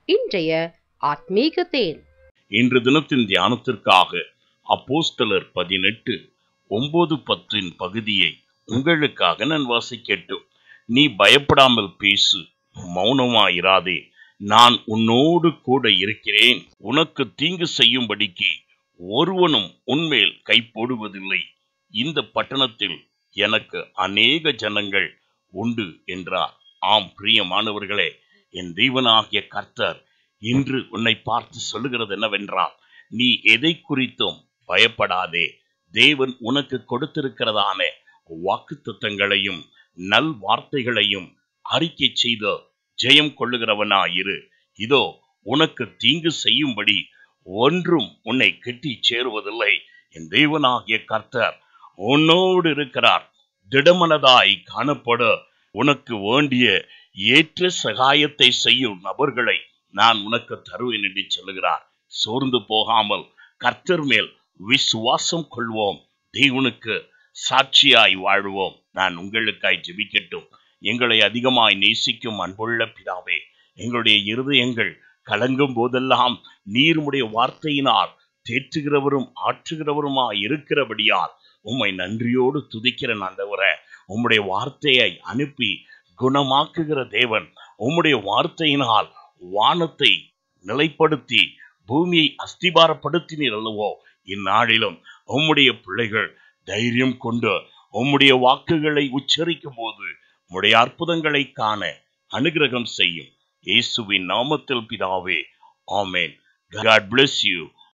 இன்றைய ஆத்மீக தேன். இன்று தினத்தின் தியானத்திற்காக அப்போஸ்தலர் 18:9-10 பகுதியை உங்களுக்காக நான் வாசிக்கட்டும். நீ பயப்படாமல் பேசு, மௌனமாயிராதே. நான் உன்னோடு கூட இருக்கிறேன். உனக்கு தீங்கு செய்யும்படிக்கு ஒருவனும் உன்மேல் கை போடுவதில்லை. இந்த பட்டணத்தில் எனக்கு அநேக ஜனங்கள் உண்டு என்றார். ஆம் பிரியமானவர்களே, என் தேவனாகிய கர்த்தர் இன்று உன்னை பார்த்து சொல்லுகிறது என்னவென்றால், நீ எதை குறித்தும் பயப்படாதே. தேவன் உனக்கு கொடுத்திருக்கிறதான வாக்குத்தத்தங்களையும் நல் வார்த்தைகளையும் அறிக்கை செய்து ஜெயம் கொள்ளுகிறவனாயிரு. இதோ உனக்கு தீங்கு செய்யும்படி ஒன்றும் உன்னை கெட்டி சேருவதில்லை. என் தேவனாகிய கர்த்தர் உன்னோடு இருக்கிறார். திடமனதாய் காணப்பட உனக்கு வேண்டிய ஏற்ற சகாயத்தை செய்யும் நபர்களை நான் உனக்கு தருவேன் என்று சொல்லுகிறார். சோர்ந்து போகாமல் கர்த்தர் மேல் விசுவாசம் கொள்வோம். தேவனுக்கு சாட்சியாய் வாழ்வோம். நான் உங்களுக்காய் ஜெபிக்கட்டும். எங்களை அதிகமாய் நேசிக்கும் அன்புள்ள பிதாவே, எங்களுடைய இருதயங்கள் கலங்கும் போதெல்லாம் நீர் உம்முடைய வார்த்தையினால் தேற்றுகிறவரும் ஆற்றுகிறவருமாய் இருக்கிறபடியால் உம்மை நன்றியோடு துதிக்கிற ஆண்டவரே. உம்முடைய வார்த்தையை அனுப்பி குணமாக்குகிற தேவன். உம்முடைய வார்த்தையினால் வானத்தை நிலைப்படுத்தி பூமியை அஸ்திபாரப்படுத்தினீர் அல்லவோ. இந்நாளிலும் உம்முடைய பிள்ளைகள் தைரியம் கொண்டு உம்முடைய வாக்குகளை உச்சரிக்கும் போது உம்முடைய அற்புதங்களை காண அனுகிரகம் செய்யும். இயேசுவின் நாமத்தில் பிதாவே, ஆமென். God bless you.